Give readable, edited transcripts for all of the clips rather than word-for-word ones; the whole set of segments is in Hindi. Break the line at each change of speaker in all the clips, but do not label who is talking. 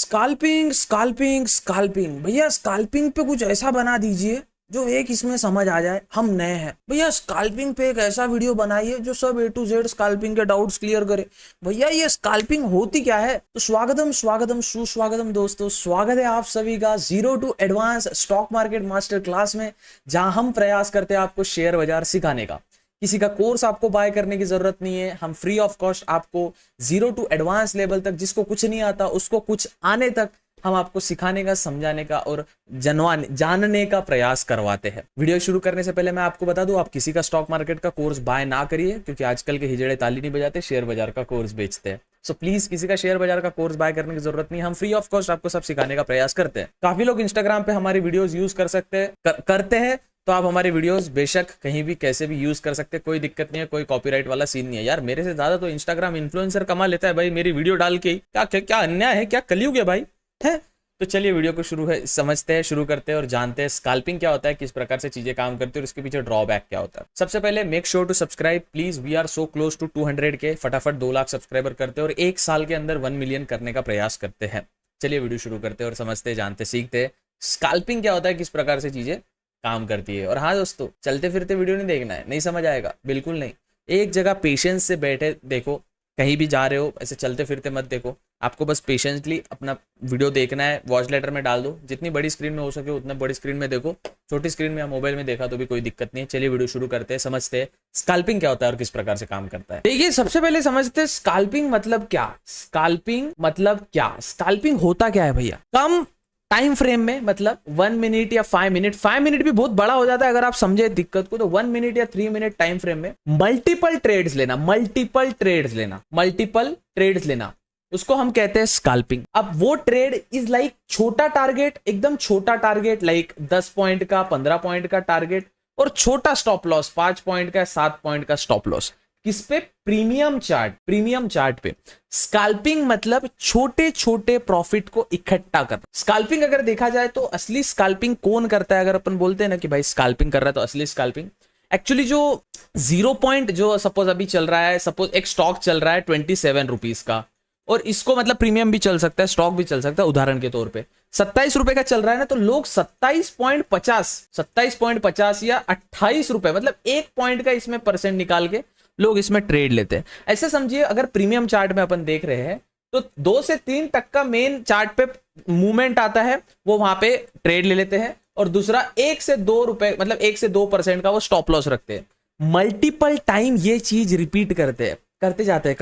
स्काल्पिंग स्काल्पिंग स्काल्पिंग भैया स्काल्पिंग पे कुछ ऐसा बना दीजिए जो एक इसमें समझ आ जाए। हम नए हैं भैया, स्काल्पिंग पे एक ऐसा वीडियो बनाइए जो सब A to Z स्काल्पिंग के डाउट्स क्लियर करे। भैया ये स्काल्पिंग होती क्या है? तो स्वागतम स्वागतम सुस्वागतम दोस्तों, स्वागत है आप सभी का zero to advance stock market master class में, जहां हम प्रयास करते हैं आपको शेयर बाजार सिखाने का। किसी का कोर्स आपको बाय करने की जरूरत नहीं है, हम फ्री ऑफ कॉस्ट आपको जीरो टू एडवांस लेवल तक, जिसको कुछ नहीं आता उसको कुछ आने तक हम आपको सिखाने का, समझाने का और जानने का प्रयास करवाते हैं। वीडियो शुरू करने से पहले मैं आपको बता दूं, आप किसी का स्टॉक मार्केट का कोर्स बाय ना करिए, क्योंकि आजकल के हिजड़े ताली नहीं बजाते, शेयर बाजार का कोर्स बेचते हैं। सो प्लीज किसी का शेयर बाजार का कोर्स बाय करने की जरूरत नहीं, हम फ्री ऑफ कॉस्ट आपको सब सिखाने का प्रयास करते हैं। काफी लोग इंस्टाग्राम पे हमारी वीडियोस यूज करते हैं, तो आप हमारी वीडियोस बेशक कहीं भी कैसे भी यूज कर सकते हैं, कोई दिक्कत नहीं है, कोई कॉपीराइट वाला सीन नहीं है। यार मेरे से ज्यादा तो इंस्टाग्राम इन्फ्लुएंसर कमा लेता है भाई मेरी वीडियो डाल के। क्या अन्याय है, क्या कलयुग है भाई, है। तो चलिए वीडियो को समझते हैं, शुरू करते हैं और जानते हैं स्काल्पिंग क्या होता है, किस प्रकार से चीजें काम करती है और इसके पीछे ड्रॉबैक क्या होता है। सबसे पहले make sure to subscribe please, we are so close to 200 K, फटाफट 2 लाख सब्सक्राइबर करते हैं और 1 साल के अंदर 1 मिलियन करने का प्रयास करते हैं। चलिए वीडियो शुरू करते हैं और समझते, जानते, सीखते हैं स्काल्पिंग क्या होता है, किस प्रकार से चीजें काम करती है। और हाँ दोस्तों, चलते फिरते वीडियो नहीं देखना है, नहीं समझ आएगा, बिल्कुल नहीं। एक जगह पेशेंस से बैठे देखो, कहीं भी जा रहे हो ऐसे चलते फिरते मत देखो, आपको बस पेशेंसली अपना वीडियो देखना है। वॉच लेटर में डाल दो, जितनी बड़ी स्क्रीन में हो सके उतना बड़ी स्क्रीन में देखो, छोटी स्क्रीन में या मोबाइल में देखा तो भी कोई दिक्कत नहीं है। चलिए वीडियो शुरू करते हैं, समझते हैं स्काल्पिंग क्या होता है और किस प्रकार से काम करता है। देखिए सबसे पहले समझते हैं स्काल्पिंग मतलब क्या। स्काल्पिंग मतलब क्या, स्काल्पिंग होता क्या है भैया? कम टाइम फ्रेम में, मतलब 1 मिनट या 5 मिनट, 5 मिनट भी बहुत बड़ा हो जाता है अगर आप समझे दिक्कत को, तो 1 मिनट या 3 मिनट टाइम फ्रेम में मल्टीपल ट्रेड्स लेना, उसको हम कहते हैं स्काल्पिंग। अब वो ट्रेड इज लाइक छोटा टारगेट, एकदम छोटा टारगेट, लाइक 10 पॉइंट का, 15 पॉइंट का टारगेट और छोटा स्टॉप लॉस, 5 पॉइंट का, 7 पॉइंट का स्टॉप लॉस। किस पे? प्रीमियम चार्ट पे। स्काल्पिंग मतलब छोटे छोटे प्रॉफिट को इकट्ठा करना। स्काल्पिंग अगर देखा जाए तो असली स्काल्पिंग कौन करता है? अगर अपन बोलते हैं ना कि भाई स्काल्पिंग कर रहा है, तो असली स्काल्पिंग एक्चुअली जो 0 पॉइंट, जो सपोज अभी चल रहा है, सपोज एक स्टॉक चल रहा है 27 रुपीज का, और इसको मतलब प्रीमियम भी चल सकता है, स्टॉक भी चल सकता है। उदाहरण के तौर पे 27 रुपए का चल रहा है ना, तो लोग 27.50 या 28 रुपए, मतलब 1 पॉइंट का इसमें परसेंट निकाल के लोग इसमें ट्रेड लेते हैं। ऐसे समझिए, अगर प्रीमियम चार्ट में अपन देख रहे हैं तो 2 से 3 तक का मेन चार्ट पे मूवमेंट आता है, वो वहां पे ट्रेड ले लेते हैं, और दूसरा 1 से 2 रुपए, मतलब 1 से 2% का वो स्टॉप लॉस रखते हैं। मल्टीपल टाइम ये चीज रिपीट करते हैं, करते जाते।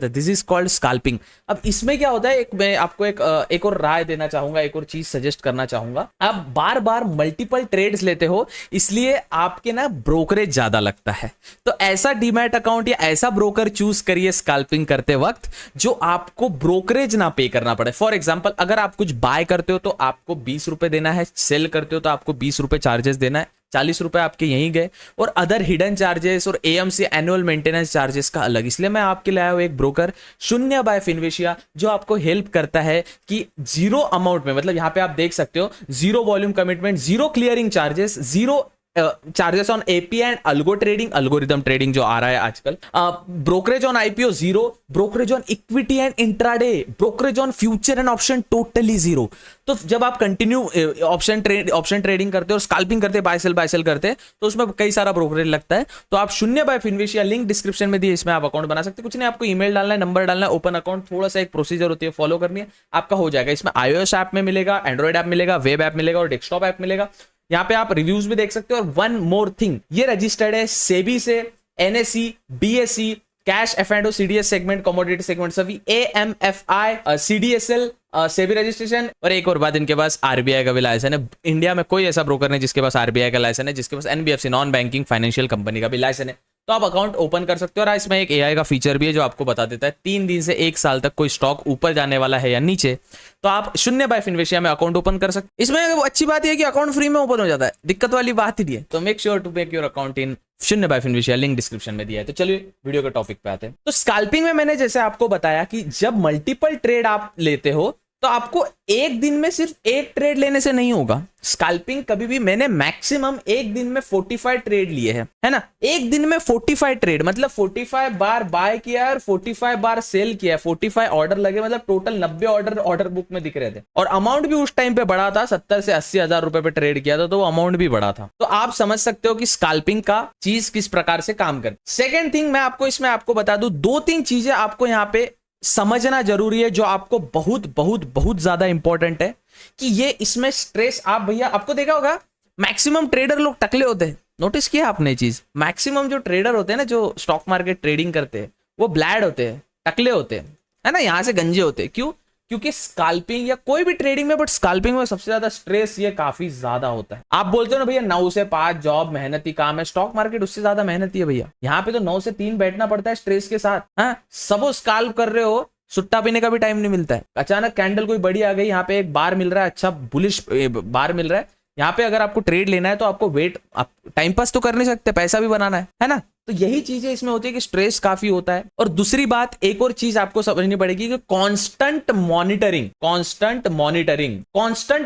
This is called scalping. अब इसमें क्या होता है, मैं आपको एक और राय देना चाहूंगा, एक और चीज सजेस्ट करना चाहूंगा। आप बार बार मल्टीपल ट्रेड्स लेते हो, इसलिए आपके ना ब्रोकरेज ज्यादा लगता है। तो ऐसा डीमैट अकाउंट या ऐसा ब्रोकर चूज करिए स्काल्पिंग करते वक्त जो आपको ब्रोकरेज ना पे करना पड़े। फॉर एग्जाम्पल, अगर आप कुछ बाय करते हो तो आपको 20 रुपए देना है, सेल करते हो तो आपको 20 रुपए चार्जेस देना है, 40 रुपए आपके यहीं गए, और अदर हिडन चार्जेस और एएमसी एनुअल मेंटेनेंस चार्जेस का अलग। इसलिए मैं आपके लिए आया हूं एक ब्रोकर शून्य बाय फिनविशिया, जो आपको हेल्प करता है कि जीरो अमाउंट में, मतलब यहां पे आप देख सकते हो, zero volume commitment, zero clearing charges, zero charges on AP and algo trading, algorithm trading जो आ रहा है आजकल, brokerage on IPO zero, brokerage on equity and intraday, brokerage on future and option totally zero. तो जब आप कंटिन्यू ऑप्शन ट्रेडिंग करते हो और स्काल्पिंग करते हैं, बाय सेल करते हैं, तो उसमें कई सारा ब्रोकरेज लगता है। तो आप शून्य बाय फिनविशिया, लिंक डिस्क्रिप्शन में दिए, इसमें आप अकाउंट बना सकते हैं। कुछ नहीं, आपको ईमेल डालना है, नंबर डालना है, ओपन अकाउंट, थोड़ा सा एक प्रोसीजर होती है, फॉलो करनी है, आपका हो जाएगा। इसमें iOS ऐप में मिलेगा, एंड्रॉइड ऐप मिलेगा, वेब ऐप मिलेगा और डेस्कटॉप ऐप मिलेगा। यहाँ पे आप रिव्यूज भी देख सकते हो। और वन मोर थिंग, ये रजिस्टर्ड है सेबी से, एनएसई, बीएसई, कैश एफ&ओ, सीडीएस सेगमेंट, कमोडिटी सेगमेंट सभी, एएमएफआई, सीडीएसएल, सेबी रजिस्ट्रेशन, और एक और बात, इनके पास आरबीआई का भी लाइसेंस है। इंडिया में कोई ऐसा ब्रोकर नहीं जिसके पास आरबीआई का लाइसेंस है, जिसके पास NBFC, non banking financial company का भी लाइसेंस है। तो आप अकाउंट ओपन कर सकते हो। और इसमें एक एआई का फीचर भी है जो आपको बता देता है 3 दिन से 1 साल तक कोई स्टॉक ऊपर जाने वाला है या नीचे, तो आप शून्य बाय फिनविशिया में अकाउंट ओपन कर सकते। इसमें अच्छी बात यह है कि अकाउंट फ्री में ओपन हो जाता है, दिक्कत वाली बात ही नहीं है। तो make sure to make your account in Shoonya by Finvasia, link description में दिया है। तो चलिए वीडियो के टॉपिक पे आते हैं। तो स्काल्पिंग में मैंने जैसे आपको बताया कि जब मल्टीपल ट्रेड आप लेते हो तो आपको एक दिन में सिर्फ एक ट्रेड लेने से नहीं होगा। स्कैल्पिंग कभी भी, मैंने मैक्सिमम एक दिन में 45 ट्रेड लिए हैं, है ना, एक दिन में 45 ट्रेड, मतलब 45 बार बाय किया और 45 बार सेल किया, 45 ऑर्डर लगे, मतलब टोटल 90 ऑर्डर बुक में दिख रहे थे। और अमाउंट भी उस टाइम पे बड़ा था, 70 से 80 हजार रुपए पे ट्रेड किया था, तो वो अमाउंट भी बड़ा था। तो आप समझ सकते हो कि स्कैल्पिंग का चीज किस प्रकार से काम करती। सेकेंड थिंग मैं आपको इसमें आपको बता दूं, 2-3 चीजें आपको यहाँ पे समझना जरूरी है, जो आपको बहुत बहुत बहुत ज्यादा इंपॉर्टेंट है कि ये इसमें स्ट्रेस। आप भैया आपको देखा होगा मैक्सिमम ट्रेडर लोग टकले होते हैं, नोटिस किया आपने चीज, मैक्सिमम जो ट्रेडर होते हैं ना, जो स्टॉक मार्केट ट्रेडिंग करते हैं, वो ब्लैड होते हैं, टकले होते हैं, है ना, यहां से गंजे होते हैं। क्यों? क्योंकि स्कैल्पिंग या कोई भी ट्रेडिंग में, बट स्कैल्पिंग में सबसे ज्यादा स्ट्रेस ये काफी ज्यादा होता है। आप बोलते हो ना भैया 9 से 5 जॉब मेहनती काम है, स्टॉक मार्केट उससे ज्यादा मेहनती है भैया। यहाँ पे तो 9 से 3 बैठना पड़ता है स्ट्रेस के साथ। हाँ, सब स्कैल्प कर रहे हो, सुट्टा पीने का भी टाइम नहीं मिलता है। अचानक कैंडल कोई बड़ी आ गई, यहाँ पे एक बार मिल रहा है, अच्छा बुलिश बार मिल रहा है, यहाँ पे अगर आपको ट्रेड लेना है तो आपको वेट, आप टाइम पास तो कर नहीं सकते, पैसा भी बनाना है ना। तो यही चीजें इसमें होती है कि स्ट्रेस काफी होता है। और दूसरी बात, एक और चीज आपको समझनी पड़ेगी कि कांस्टेंट मॉनिटरिंग। कांस्टेंट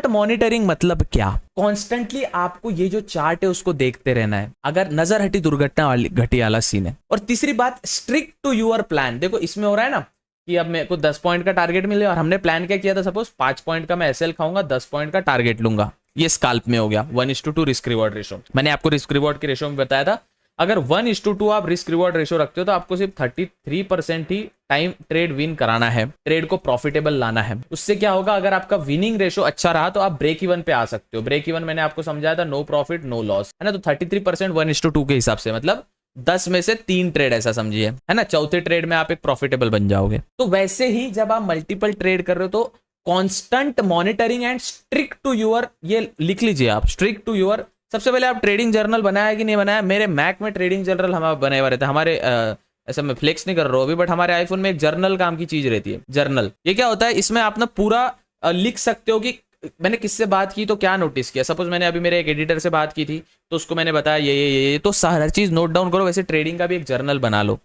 मॉनिटरिंग मतलब क्या? कॉन्स्टेंटली आपको ये जो चार्ट है उसको देखते रहना है, अगर नजर हटी दुर्घटना घटी वाला सीन है। और तीसरी बात, स्ट्रिक्ट टू योर प्लान। देखो इसमें हो रहा है ना कि अब मेरे को 10 पॉइंट का टारगेट मिले और हमने प्लान क्या किया था, सपोज 5 पॉइंट का मैं एसएल खाऊंगा, 10 पॉइंट का टारगेट लूंगा। ये स्कैल्प में हो गया 1:2 रिस्क रिवॉर्ड रेशो। मैंने आपको रिस्क रिवॉर्ड के रेशो में बताया था, अगर 1:2 आप रिस्क रिवॉर्ड रेशो रखते हो तो आपको सिर्फ 33% ही टाइम ट्रेड विन कराना है, ट्रेड को प्रॉफिटेबल लाना है। उससे क्या होगा, अगर आपका विनिंग रेशो अच्छा रहा तो आप ब्रेक इवन पे आ सकते हो। ब्रेक इवन मैंने आपको समझाया था, नो प्रॉफिट नो लॉस, है ना। तो 33% 1:2 के हिसाब से, मतलब 10 में से 3 ट्रेड, ऐसा समझिए, है ना। चौथे ट्रेड में आप एक प्रॉफिटेबल बन जाओगे। तो वैसे ही जब आप मल्टीपल ट्रेड कर रहे हो तो constant monitoring and strict to your, ये लिख लीजिए आप, स्ट्रिक्ट टू योर। सबसे पहले आप ट्रेडिंग जर्नल बनाया कि नहीं बनाया? मेरे मैक में ट्रेडिंग जर्नल हमारे बने हुए रहते हैं। हमारे ऐसा मैं फ्लेक्स नहीं कर रहा हूँ अभी, बट हमारे आईफोन में एक जर्नल काम की चीज रहती है। जर्नल ये क्या होता है, इसमें आप ना पूरा लिख सकते हो कि मैंने किससे बात की तो क्या नोटिस किया। सपोज मैंने अभी मेरे एक एडिटर से बात की थी तो उसको मैंने बताया ये तो हर चीज नोट डाउन करो। वैसे ट्रेडिंग का भी एक जर्नल बना लो।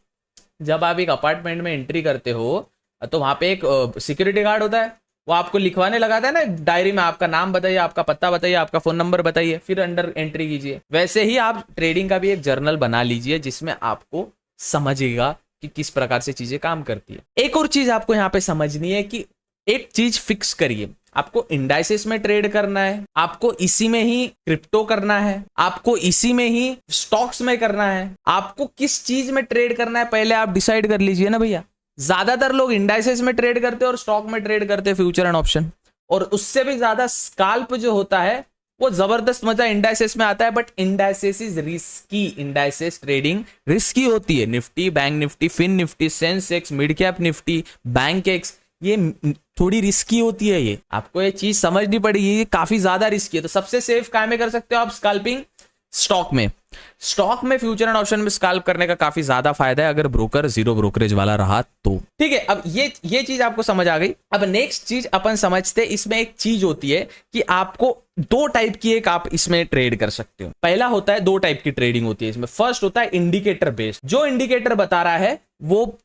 जब आप एक अपार्टमेंट में एंट्री करते हो तो वहां पे एक सिक्योरिटी गार्ड होता है, वो आपको लिखवाने लगाता है ना डायरी में, आपका नाम बताइए, आपका पत्ता बताइए, आपका फोन नंबर बताइए, फिर अंडर एंट्री कीजिए। वैसे ही आप ट्रेडिंग का भी एक जर्नल बना लीजिए जिसमें आपको समझिएगा कि किस प्रकार से चीजें काम करती है। एक और चीज आपको यहाँ पे समझनी है कि एक चीज फिक्स करिए, आपको इंडाइसेस में ट्रेड करना है, आपको इसी में ही क्रिप्टो करना है, आपको इसी में ही स्टॉक्स में करना है, आपको किस चीज में ट्रेड करना है पहले आप डिसाइड कर लीजिए ना भैया। ज्यादातर लोग इंडाइसेस में ट्रेड करते हैं और स्टॉक में ट्रेड करते हैं, फ्यूचर एंड ऑप्शन। और उससे भी ज्यादा स्कैल्प जो होता है वो जबरदस्त मजा इंडाइसेस में आता है, but indices is risky. Indices trading risky होती है। Nifty, bank Nifty, fin Nifty, Sensex, mid cap Nifty, Bankex, ये थोड़ी रिस्की होती है। ये आपको ये चीज समझनी पड़ेगी, ये काफी ज्यादा रिस्की है। तो सबसे सेफ काय में कर सकते हो आप स्कैल्पिंग? स्टॉक में। स्टॉक में फ्यूचर एंड ऑप्शन में स्कैल्प करने का काफी ज्यादा फायदा है अगर ब्रोकर जीरो ब्रोकरेज वाला रहा तो। ठीक है, अब ये चीज आपको समझ आ गई। अब नेक्स्ट चीज अपन समझते, इसमें एक चीज होती है कि आपको 2 टाइप की एक आप इसमें ट्रेड कर सकते हो। पहला होता है 2 टाइप की ट्रेडिंग होती है इसमें। फर्स्ट होता है इंडिकेटर बेस्ड। जो इंडिकेटर बता रहा है वो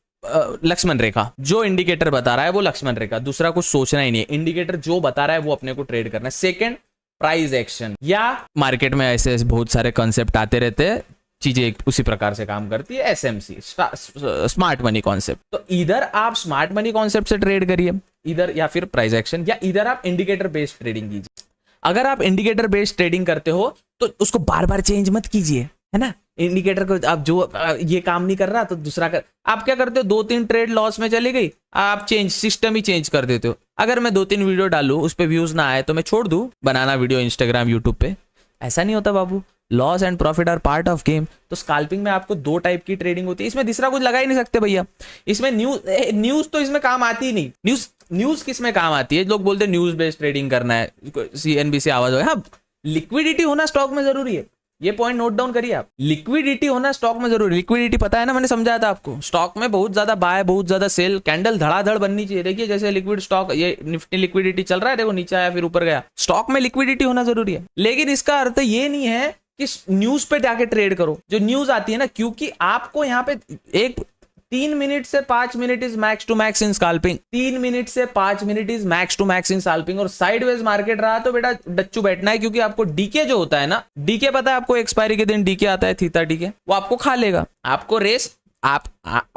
लक्ष्मण रेखा, जो इंडिकेटर बता रहा है वो लक्ष्मण रेखा, दूसरा कुछ सोचना ही नहीं है। इंडिकेटर जो बता रहा है वो अपने को ट्रेड करना है। सेकंड, प्राइस एक्शन, या मार्केट में ऐसे बहुत सारे कॉन्सेप्ट आते रहते हैं, चीजें उसी प्रकार से काम करती है। SMC, smart money concept. तो इधर आप स्मार्ट मनी कॉन्सेप्ट से ट्रेड करिए, इधर, या फिर प्राइस एक्शन, या इधर आप इंडिकेटर बेस्ड ट्रेडिंग कीजिए। अगर आप इंडिकेटर बेस्ड ट्रेडिंग करते हो तो उसको बार बार चेंज मत कीजिए, है ना। इंडिकेटर को आप जो ये काम नहीं कर रहा तो दूसरा कर, आप क्या करते हो, 2-3 ट्रेड लॉस में चली गई, आप सिस्टम ही चेंज कर देते हो। अगर मैं 2-3 वीडियो डालूं उस पे व्यूज ना आए तो मैं छोड़ दूं बनाना वीडियो इंस्टाग्राम यूट्यूब पे, ऐसा नहीं होता बाबू। Loss and profit are part of game. तो स्कैल्पिंग में आपको 2 टाइप की ट्रेडिंग होती है, इसमें तीसरा कुछ लगा ही नहीं सकते भैया। इसमें न्यूज तो इसमें काम आती ही नहीं। न्यूज किस में काम आती है? लोग बोलते हैं न्यूज बेस्ड ट्रेडिंग करना है, CNBC आवाज हो। हाँ, लिक्विडिटी होना स्टॉक में जरूरी है, ये पॉइंट नोट डाउन करिए आप। लिक्विडिटी होना स्टॉक में जरूरी। लिक्विडिटी पता है ना, मैंने समझाया था आपको। स्टॉक में बहुत ज्यादा बाय, बहुत ज्यादा सेल, कैंडल धड़ाधड़ बननी चाहिए। देखिए जैसे लिक्विड स्टॉक, ये निफ्टी लिक्विडिटी चल रहा है, देखो नीचे आया फिर ऊपर गया। स्टॉक में लिक्विडिटी होना जरूरी है, लेकिन इसका अर्थ ये नहीं है कि न्यूज पे जाके ट्रेड करो। जो न्यूज आती है ना, क्योंकि आपको यहाँ पे एक 3 मिनट से 5 minute is max to max in scalping. 3 minute से 5 minute is max to max in scalping. और साइडवेज मार्केट रहा तो बेटा डच्चू बैठना है, क्योंकि आपको डीके जो होता है ना, डीके पता है आपको, एक्सपायरी के दिन डीके आता है, थीटा डीके, वो आपको खा लेगा। आपको रेस, आप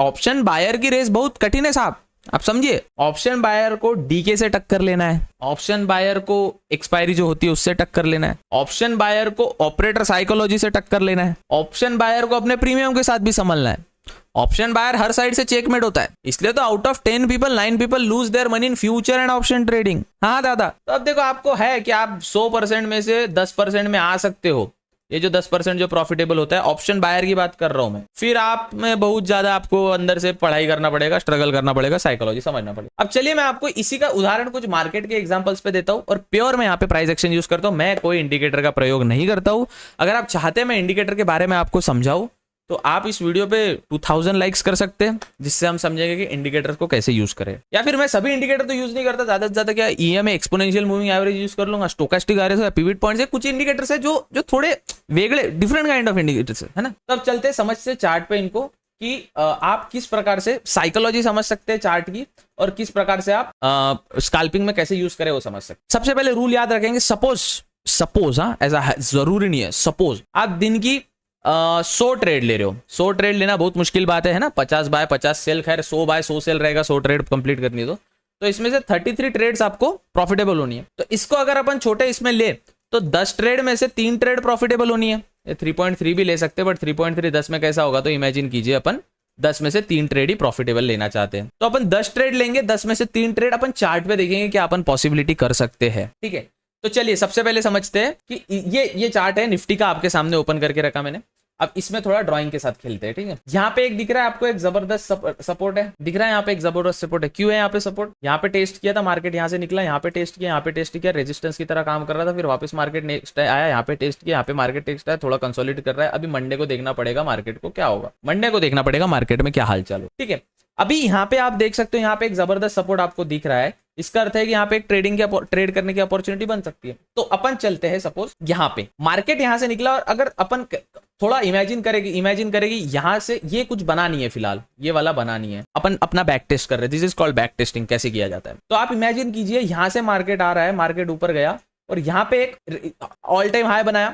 ऑप्शन बायर की रेस बहुत कठिन है साहब, आप समझिए। ऑप्शन बायर को डीके से टक्कर लेना है, ऑप्शन बायर को एक्सपायरी जो होती है उससे टक्कर लेना है, ऑप्शन बायर को ऑपरेटर साइकोलॉजी से टक्कर लेना है, ऑप्शन बायर को अपने प्रीमियम के साथ भी संभलना है। ऑप्शन बायर हर साइड से चेकमेट होता है, इसलिए तो out of 10 people 9 people lose their money in future and option trading. हाँ दादा, तो अब देखो आपको है कि आप 100% में से 10% में आ सकते हो। ये जो 10% जो प्रॉफिटेबल होता है, ऑप्शन बायर की बात कर रहा हूं मैं। फिर आप में बहुत ज्यादा आपको अंदर से पढ़ाई करना पड़ेगा, स्ट्रगल करना पड़ेगा, साइकोलॉजी समझना पड़ेगा। अब चलिए मैं आपको इसी का उदाहरण कुछ मार्केट के एग्जांपल्स पे देता हूं, और प्योर मैं यहाँ पे प्राइस एक्शन यूज करता हूं, मैं कोई इंडिकेटर का प्रयोग नहीं करता हूं। अगर आप चाहते हैं मैं इंडिकेटर के बारे में आपको समझाऊं तो आप इस वीडियो पे 2000 लाइक्स कर सकते हैं, जिससे हम समझेंगे कि इंडिकेटर्स को कैसे यूज करें। या फिर मैं सभी इंडिकेटर तो यूज नहीं करता, ज्यादा से ज्यादा क्या EMA exponential moving average use कर लूंगा, स्टोकास्टिक आरएसआई, पिवट पॉइंट्स है, कुछ इंडिकेटर्स है जो थोड़े वेगळे डिफरेंट काइंड ऑफ इंडिकेटर्स है ना। तब चलते समझ से चार्ट पे इनको कि आप किस प्रकार से साइकोलॉजी समझ सकते हैं चार्ट की, और किस प्रकार से आप स्कैल्पिंग में कैसे यूज करें वो समझ सकते। सबसे पहले रूल याद रखेंगे, सपोज हाँ, ऐसा जरूरी नहीं है, सपोज आप दिन की 100 ट्रेड ले रहे हो। 100 ट्रेड लेना बहुत मुश्किल बात है ना, 50 बाय 50 सेल, खैर 100 बाय 100 सेल रहेगा, 100 ट्रेड कंप्लीट करनी है तो इसमें से 33 ट्रेड्स आपको प्रॉफिटेबल होनी है। तो इसको अगर अपन छोटे इसमें ले तो 10 ट्रेड में से 3 ट्रेड प्रॉफिटेबल होनी है। 3.3 भी ले सकते हैं, बट 3.3 10 में कैसा होगा, तो इमेजिन कीजिए अपन 10 में से 3 ट्रेड ही प्रॉफिटेबल लेना चाहते हैं, तो अपन 10 ट्रेड लेंगे, 10 में से 3 ट्रेड अपन चार्ट पे देखेंगे कि अपन पॉसिबिलिटी कर सकते हैं। ठीक है, तो चलिए सबसे पहले समझते हैं कि ये चार्ट है निफ्टी का, आपके सामने ओपन करके रखा मैंने। अब इसमें थोड़ा ड्राइंग के साथ खेलते हैं, ठीक है। यहाँ पे एक दिख रहा है आपको, एक जबरदस्त सपोर्ट है, दिख रहा है यहाँ पे एक जबरदस्त सपोर्ट है। क्यों है यहाँ पे सपोर्ट? यहाँ पे टेस्ट किया था मार्केट, यहाँ से निकला, यहाँ पे टेस्ट किया, यहाँ पे टेस्ट किया, रेजिस्टेंस की तरह काम कर रहा था, फिर वापस मार्केट नेक्स्ट आया, यहाँ पे टेस्ट किया, यहाँ पे मार्केट टेस्ट आया, थोड़ा कंसोलिडेट कर रहा है। अभी मंडे को देखना पड़ेगा मार्केट को क्या होगा, मंडे को देखना पड़ेगा मार्केट में क्या हाल चाल हो। ठीक है, अभी यहाँ पे आप देख सकते हो, यहाँ पे एक जबरदस्त सपोर्ट आपको दिख रहा है, इसका अर्थ है कि यहाँ पे एक ट्रेड करने की अपॉर्चुनिटी बन सकती है। तो अपन चलते हैं, सपोज यहाँ पे मार्केट यहाँ से निकला, और अगर अपन थोड़ा इमेजिन करेगी यहाँ से ये कुछ बना नहीं है फिलहाल, ये वाला बना नहीं है, अपन अपना बैक टेस्ट कर रहे हैं, this is called back testing. कैसे किया जाता है, तो आप इमेजिन कीजिए यहाँ से मार्केट आ रहा है, मार्केट ऊपर गया और यहाँ पे एक ऑल टाइम हाई बनाया,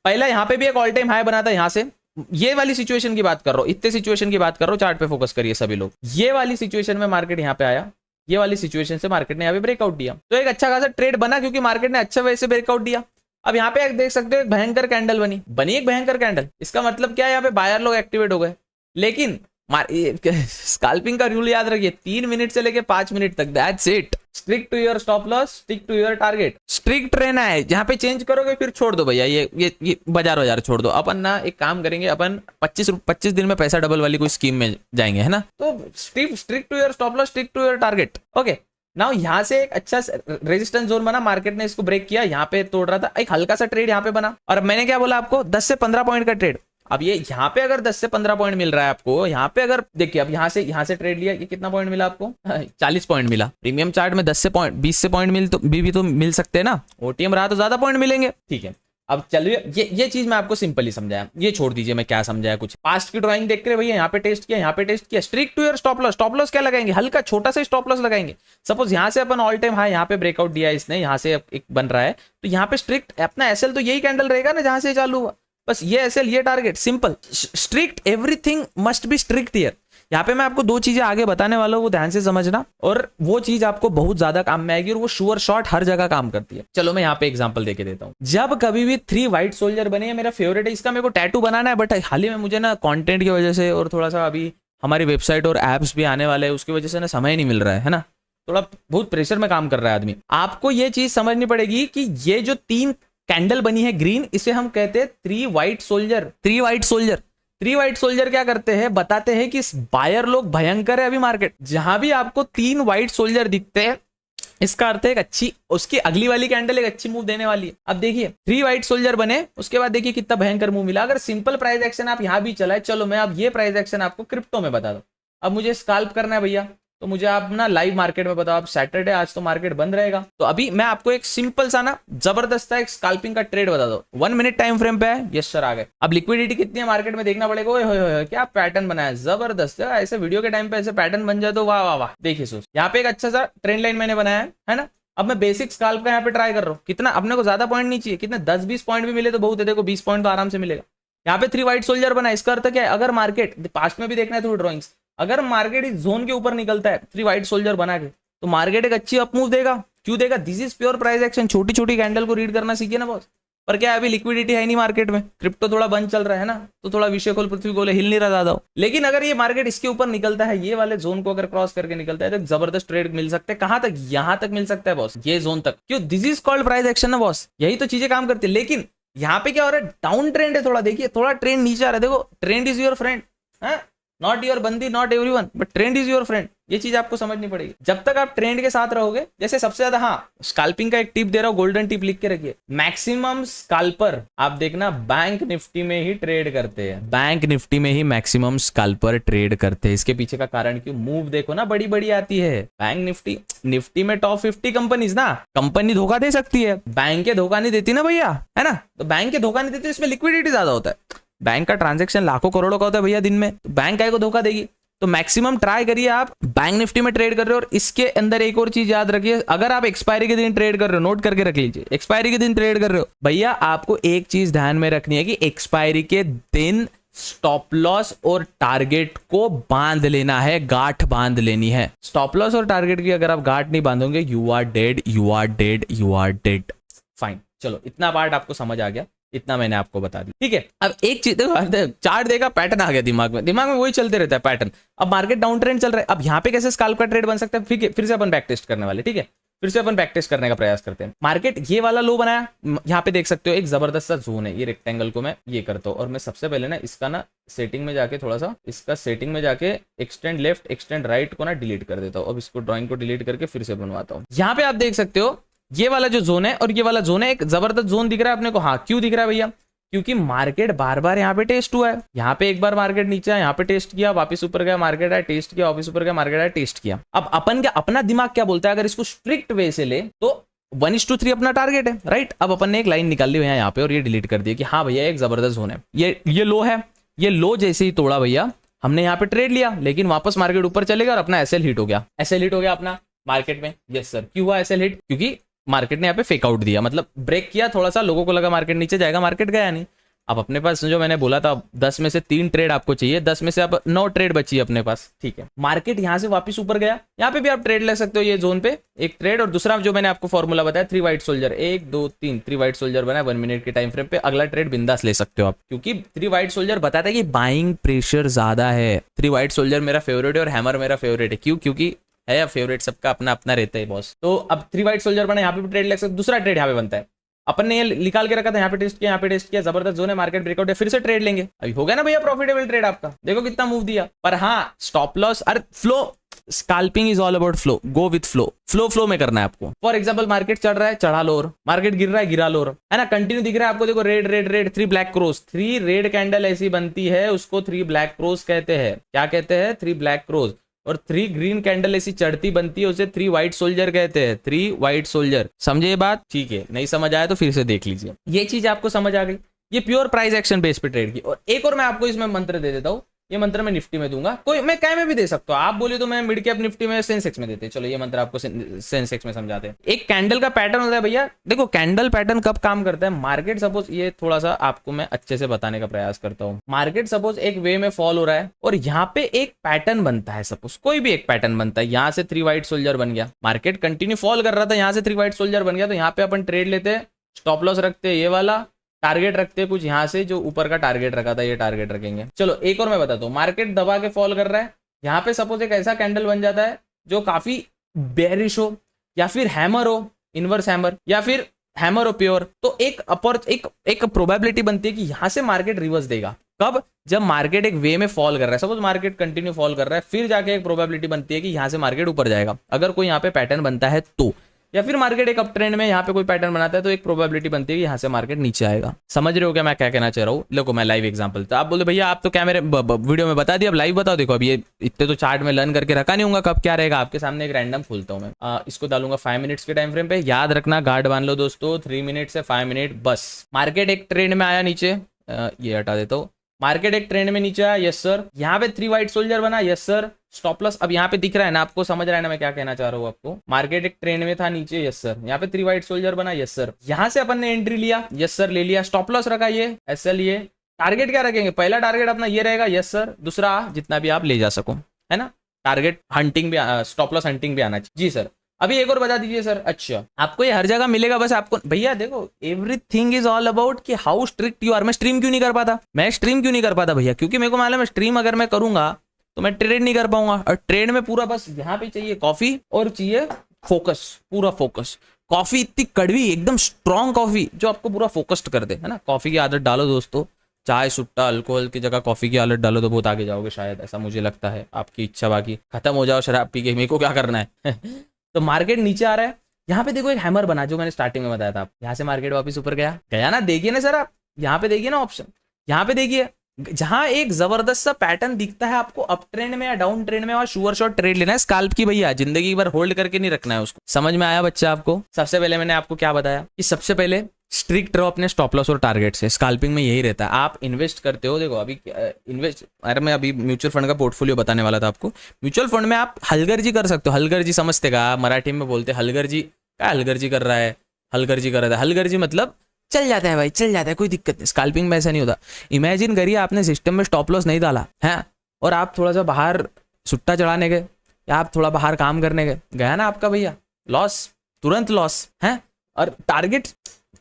पहला यहाँ पे भी एक ऑल टाइम हाई बना था, यहाँ से ये वाली सिचुएशन की बात कर रहा हूँ, इतने सिचुएशन की बात कर रहा हूँ, चार्ट पे फोकस करिए सभी लोग। ये वाली सिचुएशन में मार्केट यहाँ पे आया, ये वाली सिचुएशन से मार्केट ने यहाँ पे ब्रेकआउट दिया, तो एक अच्छा खासा ट्रेड बना, क्योंकि मार्केट ने अच्छा वैसे ब्रेकआउट दिया। अब यहाँ पे देख सकते हो एक भयंकर कैंडल बनी एक भयंकर कैंडल। इसका मतलब क्या है, यहाँ पे बायर लोग एक्टिवेट हो गए। लेकिन स्कैल्पिंग का रूल याद रखिए, 3 मिनट से लेके 5 मिनट तक, that's it. Strict to your stop loss, stick to your target, strict रहना है। जहां पे चेंज करोगे फिर छोड़ दो भैया, ये बाजार छोड़ दो। अपन ना एक काम करेंगे, अपन 25 दिन में पैसा डबल वाली कोई स्कीम में जाएंगे, है ना। तो strict to your stop loss, stick to your target. Okay, now यहाँ से एक अच्छा रेजिस्टेंस जोन बना, मार्केट ने इसको ब्रेक किया, यहाँ पे तोड़ रहा था, एक हल्का सा ट्रेड यहाँ पे बना, और मैंने क्या बोला आपको, 10 से 15 पॉइंट का ट्रेड। अब ये यहाँ पे अगर 10 से 15 पॉइंट मिल रहा है आपको, यहाँ पे अगर देखिए, अब यहाँ से ट्रेड लिया, ये कितना पॉइंट मिला आपको, 40 पॉइंट मिला। प्रीमियम चार्ट में 10 से 20 से पॉइंट भी तो मिल सकते हैं ना, ओटीएम रहा तो ज्यादा पॉइंट मिलेंगे। ठीक है, अब चलिए ये चीज मैं आपको सिंपली समझाया, ये छोड़ दीजिए मैं क्या समझाया। कुछ पास्ट की ड्राइंग देख रहे भैया, यहाँ पे टेस्ट किया, यहाँ पे टेस्ट किया, strict to your stop loss. Stop loss क्या लगाएंगे, हल्का छोटा सा स्टॉप लॉस लगाएंगे। सपोज यहाँ से अपन ऑल टाइम हाई, यहाँ पे ब्रेकआउट दिया इसने, यहाँ से एक बन रहा है, तो यहाँ पे स्ट्रिक्ट अपना एसएल तो यही कैंडल रहेगा ना जहां से चालू हुआ, बस ये एसएल ये target, simple. Strict, everything must be strict here. यहाँ पे मैं आपको 2 चीजें आगे बताने वाला हूँ, वो ध्यान से समझना, और वो चीज आपको बहुत ज्यादा काम में आएगी, और वो श्योर शॉट हर जगह काम करती है। चलो मैं यहाँ पे एग्जांपल देके देता हूँ। जब कभी भी 3 व्हाइट सोल्जर बने, मेरा फेवरेट है, इसका मेरे को टैटू बनाना है, बट हाल ही में मुझे ना कंटेंट की वजह से, और थोड़ा सा अभी हमारी वेबसाइट और एप्स भी आने वाले हैं, उसकी वजह से ना समय नहीं मिल रहा है ना, थोड़ा बहुत प्रेशर में काम कर रहा है आदमी। आपको ये चीज समझनी पड़ेगी कि ये जो 3 कैंडल बनी है ग्रीन, इसे हम कहते हैं 3 व्हाइट सोल्जर। 3 व्हाइट सोल्जर क्या करते हैं, बताते हैं कि बायर लोग भयंकर है अभी मार्केट। जहां भी आपको 3 व्हाइट सोल्जर दिखते हैं, इसका अर्थ है एक अच्छी, उसकी अगली वाली कैंडल एक अच्छी मूव देने वाली है। अब देखिए 3 व्हाइट सोल्जर बने, उसके बाद देखिए कितना भयंकर मूव मिला। अगर सिंपल प्राइस एक्शन आप यहां भी चलाए, चलो मैं अब ये प्राइस एक्शन आपको क्रिप्टो में बता दूं। अब मुझे स्कैल्प करना है भैया, तो मुझे आप ना लाइव मार्केट में बताओ। आप सैटरडे, आज तो मार्केट बंद रहेगा, तो अभी मैं आपको एक सिंपल सा ना जबरदस्त एक स्कैल्पिंग का ट्रेड बता दो। 1 मिनट टाइम फ्रेम पे है, यस सर आ गए। अब लिक्विडिटी कितनी है मार्केट में देखना पड़ेगा। ओए होए होए, क्या पैटर्न बनाया, जबरदस्त। ऐसे वीडियो के टाइम पे ऐसे पैटर्न बन जाए तो वाह वाह वाह। देखिए सोच, यहाँ पे एक अच्छा सा ट्रेंड लाइन मैंने बनाया है ना। अब मैं बेसिक स्कैल्प का यहाँ पे ट्राई कर रहा हूँ। कितना, अपने को ज्यादा पॉइंट नहीं चाहिए, कितने 10-20 पॉइंट भी मिले तो बहुत है। देखो 20 पॉइंट तो आराम से मिलेगा। यहाँ पे 3 वाइट सोल्जर बना, इसका अर्थ क्या है, अगर मार्केट पास्ट में भी देखना है थ्रू ड्रॉइंग्स, अगर मार्केट इस जोन के ऊपर निकलता है 3 वाइट सोल्जर बना के, तो मार्केट एक अच्छी अप मूव देगा। क्यों देगा, this is pure price action. छोटी छोटी कैंडल को रीड करना सीखिए ना बॉस। पर क्या है, अभी लिक्विडिटी है नहीं मार्केट में, क्रिप्टो थोड़ा बंद चल रहा है ना, तो थोड़ा विषय खोल पृथ्वी गोले, हिल नहीं रहा ज्यादा। लेकिन अगर ये मार्केट इसके ऊपर निकलता है, ये वाले जोन को अगर क्रॉस करके निकलता है, तो जबरदस्त ट्रेड मिल सकते हैं। कहां तक, यहां तक मिल सकता है बॉस, ये जोन तक। क्यों, this is called price action ना बॉस, यही तो चीजें काम करती है। लेकिन यहाँ पे क्या हो रहा है, डाउन ट्रेंड है थोड़ा, देखिए थोड़ा ट्रेंड नीचे आ रहा है। देखो, trend is your friend, not your बंदी, not everyone, but trend is your friend. ये चीज आपको समझनी पड़ेगी। जब तक आप ट्रेंड के साथ रहोगे, जैसे सबसे ज्यादा, हाँ स्कैल्पिंग का एक टिप दे रहा हूं, गोल्डन टिप लिख के रखिए। मैक्सिमम स्कैल्पर आप देखना बैंक निफ्टी में ही ट्रेड करते हैं, बैंक निफ्टी में ही मैक्सिमम स्कैल्पर ट्रेड करते हैं। इसके पीछे का कारण क्यों, मूव देखो ना, बड़ी बड़ी आती है। बैंक निफ्टी में टॉप 50 कंपनीज ना, कंपनी धोखा दे सकती है, बैंक के धोखा नहीं देती ना भैया, है ना। तो बैंक के धोखा नहीं देती, इसमें लिक्विडिटी ज्यादा होता है। बैंक का ट्रांजैक्शन लाखों करोड़ों का होता है भैया दिन में, तो बैंक काय को धोखा देगी। तो मैक्सिमम ट्राई करिए आप बैंक निफ्टी में ट्रेड कर रहे हो। और इसके अंदर एक और चीज याद रखिए, अगर आप एक्सपायरी के दिन ट्रेड कर रहे हो, नोट करके रख लीजिए, एक्सपायरी के दिन ट्रेड कर रहे हो भैया, आपको एक चीज ध्यान में रखनी है कि एक्सपायरी के दिन स्टॉप लॉस और टारगेट को बांध लेना है, गांठ बांध लेनी है। स्टॉप लॉस और टारगेट की अगर आप गांठ नहीं बांधोगे, you are dead, you are dead, you are dead. Fine, चलो इतना पार्ट आपको समझ आ गया, इतना मैंने आपको बता दी, ठीक है। अब एक चीज देखो, चार्ट देखा, पैटर्न आ गया दिमाग में वही चलते रहता है पैटर्न। अब मार्केट डाउन ट्रेंड चल रहा है, अब यहाँ पे कैसे स्कैल्प का ट्रेड बन सकता है, फिर से अपन बैक टेस्ट करने वाले, ठीक है। फिर से अपन बैक टेस्ट करने का प्रयास करते हैं। मार्केट ये वाला लो बनाया, यहाँ पे देख सकते हो एक जबरदस्त सा जोन है। ये रेक्टेंगल को मैं ये करता हूँ, और मैं सबसे पहले ना इसका ना सेटिंग में जाके थोड़ा सा, इसका सेटिंग में जाके एक्सटेंड लेफ्ट एक्सटेंड राइट को ना डिलीट कर देता हूँ। अब इसको ड्रॉइंग को डिलीट करके फिर से बनवाता हूँ। यहाँ पे आप देख सकते हो ये वाला जो जोन है और ये वाला जोन है, एक जबरदस्त जोन दिख रहा है अपने को। हाँ, क्यों दिख रहा है भैया, क्योंकि मार्केट बार बार यहाँ पे टेस्ट हुआ है। यहाँ पे एक बार मार्केट नीचे यहाँ पे टेस्ट किया, वापस ऊपर गया, मार्केट आया, टेस्ट किया, वापस ऊपर गया, मार्केट आया, टेस्ट किया। अब अपन क्या, अपना दिमाग क्या बोलता है, अगर इसको स्ट्रिक्ट वे से ले तो 1:3 अपना टारगेट है, राइट। अब अपन ने एक लाइन निकाल ली यहाँ पे और ये डिलीट कर दिया कि हाँ भैया एक जबरदस्त जोन है, ये लो है। ये लो जैसे ही तोड़ा भैया, हमने यहाँ पे ट्रेड लिया, लेकिन वापस मार्केट ऊपर चलेगा और अपना एसएल हिट हो गया। एसएल हिट हो गया अपना मार्केट में, यस सर। क्यों हुआ एसएल हिट, क्योंकि मार्केट ने यहाँ पे फेक आउट दिया, मतलब ब्रेक किया थोड़ा सा, लोगों को लगा मार्केट नीचे जाएगा, मार्केट गया नहीं। अब अपने पास जो मैंने बोला था 10 में से 3 ट्रेड आपको चाहिए, 10 में से अब 9 ट्रेड बची है अपने पास, ठीक है। मार्केट यहां से वापस ऊपर गया, यहाँ पे भी आप ट्रेड ले सकते हो, ये जोन पे एक ट्रेड। और दूसरा जो मैंने आपको फॉर्मूला बताया 3 वाइट सोल्जर, 1 2 3 3 वाइट सोल्जर बना 1 मिनट के टाइम फ्रेम पे, अगला ट्रेड बिंदास ले सकते हो आप, क्योंकि 3 वाइट सोल्जर बताता है कि बाइंग प्रेशर ज्यादा है। 3 वाइट सोल्जर मेरा फेवरेट है और हैमर मेरा फेवरेट है। क्यों, क्योंकि है या फेवरेट, सबका अपना अपना रहता है बॉस। तो अब 3 वाइट सोल्जर बना, यहाँ पे भी ट्रेड ले सकते। दूसरा ट्रेड यहाँ पे बनता है, अपन ने ये निकाल के रखा था, यहाँ पे टेस्ट किया, यहाँ पे टेस्ट किया, जबरदस्त जोन है, मार्केट ब्रेकआउट है, फिर से ट्रेड लेंगे। अभी हो गया ना भैया प्रॉफिटेबल ट्रेड आपका, देखो कितना मूव दिया। पर हाँ, स्टॉप लॉस और flow, scalping is all about flow, go with flow, flow में करना है आपको। फॉर एग्जांपल मार्केट चढ़ रहा है, चढ़ा लो, और मार्केट गिर रहा है, गिरा लो, है ना, कंटिन्यू दिख रहा है आपको। देखो red red red, 3 black cross, 3 red candle ऐसी बनती है, उसको 3 ब्लैक क्रॉस कहते हैं। क्या कहते हैं, 3 ब्लैक क्रॉस। और 3 ग्रीन कैंडल ऐसी चढ़ती बनती है, उसे 3 वाइट सोल्जर कहते हैं। 3 वाइट सोल्जर, समझे ये बात, ठीक है। नहीं समझ आया तो फिर से देख लीजिए, ये चीज आपको समझ आ गई। ये प्योर प्राइस एक्शन बेस पे ट्रेड की। और एक और मैं आपको इसमें मंत्र दे देता हूँ, ये मंत्र मैं निफ्टी में दूंगा, कोई मैं क्या में भी दे सकता हूँ। आप बोले तो मैं मिड कैप निफ्टी में, सेंसेक्स में देते। चलो ये मंत्र आपको सेंसेक्स में समझाते हैं। एक कैंडल का पैटर्न होता है भैया, देखो कैंडल पैटर्न कब काम करता है। मार्केट सपोज, ये थोड़ा सा आपको मैं अच्छे से बताने का प्रयास करता हूँ। मार्केट सपोज एक वे में फॉल हो रहा है और यहाँ पे एक पैटर्न बनता है, सपोज कोई भी एक पैटर्न बनता है। यहाँ से 3 वाइट सोल्जर बन गया, मार्केट कंटिन्यू फॉल कर रहा था, यहाँ से 3 वाइट सोल्जर बन गया, तो यहाँ पे अपन ट्रेड लेते हैं, स्टॉप लॉस रखते हैं, ये वाला टारगेट रखते हैं कुछ यहाँ से, जो ऊपर का टारगेट रखा था ये टारगेट रखेंगे। चलो एक और मैं बताता हूँ, मार्केट दबा के फॉल कर रहा है, यहाँ पे सपोज एक ऐसा कैंडल बन जाता है जो काफी बेरिश हो, या फिर हैमर हो, इनवर्स हैमर, या फिर हैमर हो प्योर, तो एक प्रोबेबिलिटी बनती है कि यहाँ से मार्केट रिवर्स देगा। कब, जब मार्केट एक वे में फॉल कर रहा है, सपोज मार्केट कंटिन्यू फॉल कर रहा है, फिर जाके एक प्रोबेबिलिटी बनती है कि यहाँ से मार्केट ऊपर जाएगा, अगर कोई यहाँ पे पैटर्न बनता है तो। या फिर मार्केट एक अप ट्रेंड में यहाँ पे कोई पैटर्न बनाता है तो एक प्रोबेबिलिटी बनती है कि यहाँ से मार्केट नीचे आएगा। समझ रहे हो क्या मैं क्या कहना चाह रहा हूँ? देखो मैं लाइव एग्जांपल था, आप बोले भैया आप तो कैमरे वीडियो में बता दिया, अब लाइव बताओ। देखो अब ये इतने तो चार्ट में लर्न करके रखा नहीं होगा, कब क्या रहेगा आपके सामने एक रैंडम खोलता हूँ मैं, इसको डालूंगा 5 मिनट्स के टाइम फ्रेम पे। याद रखना, गार्ड बांध लो दोस्तों, 3 मिनट से 5 मिनट बस। मार्केट एक ट्रेंड में आया नीचे, ये हटा देता हूँ। मार्केट एक ट्रेंड में नीचे आया, यस सर। यहाँ पे 3 वाइट सोल्जर बना, यस सर। स्टॉप लॉस अब यहाँ पे दिख रहा है ना, आपको समझ रहा है ना मैं क्या कहना चाह रहा हूँ आपको? मार्केट एक ट्रेंड में था नीचे, यस सर। यहाँ पे 3 वाइट सोल्जर बना, यस सर। यहाँ से अपन ने एंट्री लिया, यस सर, ले लिया। स्टॉप लॉस रखा ये एसएल। ये टारगेट क्या रखेंगे? पहला टारगेट अपना ये रहेगा, यस सर। दूसरा जितना भी आप ले जा सको, है ना। टारगेट हंटिंग भी, स्टॉप लॉस हंटिंग भी आना चाहिए। जी सर। अभी एक और बता दीजिए सर। अच्छा, आपको ये हर जगह मिलेगा, बस आपको भैया देखो एवरीथिंग इज ऑल अबाउट कि हाउ स्ट्रिक्ट यू आर। मैं स्ट्रीम क्यों नहीं कर पाता? मैं स्ट्रीम क्यों नहीं कर पाता भैया? क्योंकि मेरे को मालूम है स्ट्रीम अगर मैं करूंगा तो मैं ट्रेड नहीं कर पाऊंगा, और ट्रेड में पूरा बस यहाँ पे चाहिए कॉफी और चाहिए फोकस, पूरा फोकस। कॉफी इतनी कड़वी, एकदम स्ट्रॉन्ग कॉफी जो आपको पूरा फोकस्ड कर दे, है ना। कॉफी की आदत डालो दोस्तों, चाय सुट्टा अल्कोहल की जगह कॉफी की आदत डालो तो बहुत आगे जाओगे शायद, ऐसा मुझे लगता है। आपकी इच्छा, बाकी खत्म हो जाओ शराब पी के, मेरे को क्या करना है। तो मार्केट नीचे आ रहा है, यहाँ पे देखो एक हैमर बना जो मैंने स्टार्टिंग में बताया था। यहाँ से मार्केट वापस ऊपर गया ना, देखिए ना सर आप, यहाँ पे देखिए ना ऑप्शन, यहाँ पे देखिए जहां एक जबरदस्त सा पैटर्न दिखता है आपको अप ट्रेंड में या डाउन ट्रेंड में, और शुअर शॉट ट्रेड लेना है स्काल्प की भैया, जिंदगी भर होल्ड करके नहीं रखना है उसको। समझ में आया बच्चा आपको? सबसे पहले मैंने आपको क्या बताया कि सबसे पहले स्ट्रिक्ट रहो अपने स्टॉप लॉस और टारगेट से। स्काल्पिंग में यही रहता है, आप इन्वेस्ट करते हो, देखो अभी इन्वेस्ट, अरे मैं अभी म्यूचुअल फंड का पोर्टफोलियो बताने वाला था आपको। म्यूचुअल फंड में आप हलगर्जी कर सकते हो। हलगर्जी समझते का? मराठी में बोलते हलगर्जी। क्या हलगर्जी कर रहा है? हलगर्जी कर रहा है, हलगर्जी मतलब चल जाता है भाई, चल जाता है, कोई दिक्कत नहीं। स्काल्पिंग में ऐसा नहीं होता। इमेजिन करिए आपने सिस्टम में स्टॉप लॉस नहीं डाला है, और आप थोड़ा सा बाहर सुट्टा चढ़ाने गए या आप थोड़ा बाहर काम करने गए, गया ना आपका भैया लॉस, तुरंत लॉस है। और टारगेट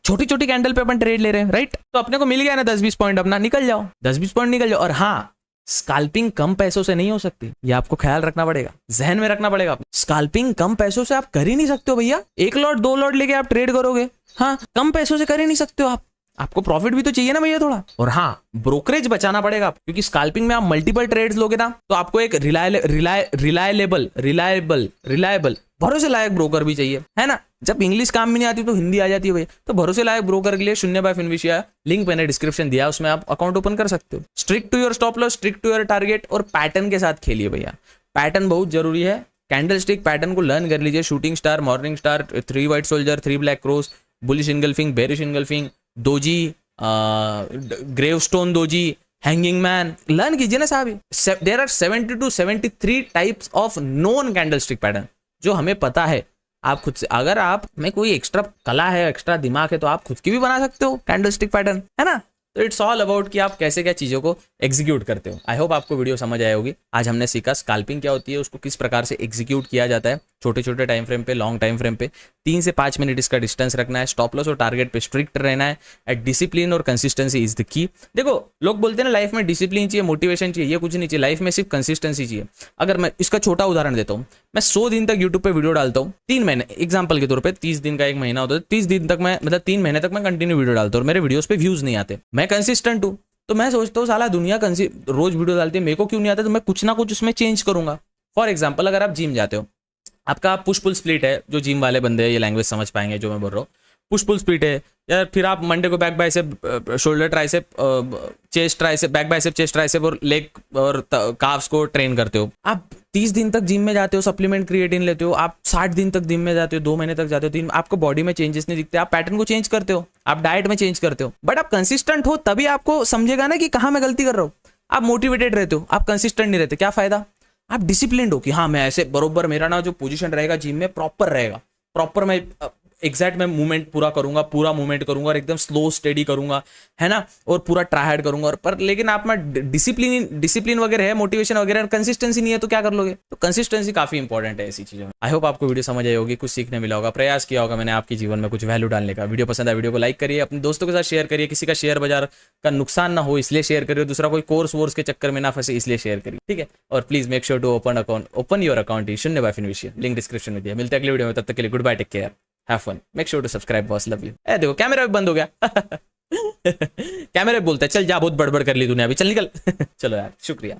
छोटी छोटी कैंडल पे अपन ट्रेड ले रहे हैं, राइट? तो अपने को मिल गया ना 10-20 पॉइंट, अपना निकल जाओ, 10-20 पॉइंट निकल जाओ। और हाँ, स्काल्पिंग कम पैसों से नहीं हो सकती, ये आपको ख्याल रखना पड़ेगा, जहन में रखना पड़ेगा। स्काल्पिंग कम पैसों से आप कर ही नहीं सकते हो भैया। 1 लॉट 2 लॉट लेके आप ट्रेड करोगे, हाँ, कम पैसों से कर ही नहीं सकते हो आप। आपको प्रॉफिट भी तो चाहिए ना भैया थोड़ा। और हाँ, ब्रोकरेज बचाना पड़ेगा आप, क्योंकि स्काल्पिंग में आप मल्टीपल ट्रेड्स लोगे ना, तो आपको एक रिलायबल भरोसे लायक ब्रोकर भी चाहिए, है ना। जब इंग्लिश काम में नहीं आती तो हिंदी आ जाती है भैया। तो भरोसे लायक ब्रोकर के लिए शून्य बाय फिनविशिया लिंक मैंने डिस्क्रिप्शन दिया, उसमें आप अकाउंट ओपन कर सकते हो। Strict to your stop loss, strict to your target, और पैटर्न के साथ खेलिए भैया। पैटर्न बहुत जरूरी है। कैंडल स्टिक पैटर्न को लर्न कर लीजिए। Shooting star, morning star, 3 white soldier, 3 black crows, bullish engulfing, bearish engulfing, doji, gravestone doji, hanging man, learn कीजिए ना साहब। There are 70 to 73 types of non candle stick pattern जो हमें पता है। आप खुद से, अगर आप में कोई एक्स्ट्रा कला है, एक्स्ट्रा दिमाग है, तो आप खुद की भी बना सकते हो कैंडल स्टिक पैटर्न, है ना। तो इट्स ऑल अबाउट कि आप कैसे क्या चीज़ों को एग्जीक्यूट करते हो। आई होप आपको वीडियो समझ आया होगी। आज हमने सीखा स्काल्पिंग क्या होती है, उसको किस प्रकार से एग्जीक्यूट किया जाता है, छोटे छोटे टाइम फ्रेम पे, लॉन्ग टाइम फ्रेम पे। 3 से 5 मिनट इसका डिस्टेंस रखना है, स्टॉप लॉस और टारगेट पे स्ट्रिक्ट रहना है, एट डिसिप्लिन और कंसिस्टेंसी इज द की। देखो लोग बोलते हैं ना लाइफ में डिसिप्लिन चाहिए, मोटिवेशन चाहिए, ये कुछ नहीं चाहिए। लाइफ में सिर्फ कंसिस्टेंसी चाहिए। अगर मैं इसका छोटा उदाहरण देता हूँ, मैं 100 दिन तक यूट्यूब पे वीडियो डालता हूँ, 3 महीने एग्जाम्पल के तौर पर, 30 दिन का 1 महीना होता है, 30 दिन तक मैं, मतलब 3 महीने तक मैं कंटिन्यू वीडियो डालता हूँ और मेरे वीडियोस पे व्यूज नहीं आते, मैं कंसिस्टेंट हूँ। तो मैं सोचता हूँ साला दुनिया रोज वीडियो डालती है, मेरे को क्यों नहीं आता, तो मैं कुछ ना कुछ उसमें चेंज करूंगा। फॉर एग्जाम्पल, अगर आप जिम जाते हो, आपका पुश पुल स्प्लिट है, जो जिम वाले बंदे हैं ये लैंग्वेज समझ पाएंगे जो मैं बोल रहा हूँ, पुश पुल स्प्लिट है, या फिर आप मंडे को back bicep, shoulder tricep, chest tricep, back bicep, chest tricep और लेग और काफ्स को ट्रेन करते हो। आप 30 दिन तक जिम में जाते हो, सप्लीमेंट क्रिएटिन लेते हो, आप 60 दिन तक जिम में जाते हो, 2 महीने तक जाते हो, 3, आपको बॉडी में चेंजेस नहीं दिखते, आप पैटर्न को चेंज करते हो, आप डाइट में चेंज करते हो, बट आप कंसिस्टेंट हो तभी आपको समझेगा ना कि कहाँ मैं गलती कर रहा हूँ। आप मोटिवेटेड रहते हो, आप कंसिस्टेंट नहीं रहते, क्या फायदा। आप डिसिप्लिन हो कि हाँ मैं ऐसे बरोबर, मेरा ना जो पोजीशन रहेगा जिम में प्रॉपर रहेगा, प्रॉपर मैं एग्जैक्ट मैं मूवमेंट पूरा करूंगा, पूरा मूवमेंट करूंगा और एकदम स्लो स्टेडी करूंगा, है ना, और पूरा ट्राई हार्ड करूंगा। और पर लेकिन आप में डिसिप्लिन वगैरह है, मोटिवेशन वगैरह, कंसिस्टेंसी नहीं है, तो क्या कर लोगे। तो कंसिस्टेंसी काफी इंपॉर्टेंट है ऐसी चीजों में। आई होप आपको वीडियो समझ आई होगी, कुछ सीखने मिला होगा, प्रयास किया होगा मैंने आपके जीवन में कुछ वैल्यू डालने का। वीडियो पसंद है वीडियो को लाइक करिए, अपने दोस्तों के साथ शेयर करिए, किसी का शेयर बाजार का नुकसान ना हो इसलिए शेयर करिए, दूसरा कोई कोर्स वोर्स के चक्कर में ना फंसे इसलिए शेयर करिए, ठीक है। और please make sure to open your account Shoonya by Finvasia, link description में दिया। मिलते हैं अगले वीडियो में, तब तक के लिए good bye, take care, have fun, make sure to subscribe boss, love you. ए देखो कैमरा भी बंद हो गया। कैमरा बोलता है चल जा, बहुत बड़बड़ कर ली तूने अभी, चल निकल। चलो यार, शुक्रिया।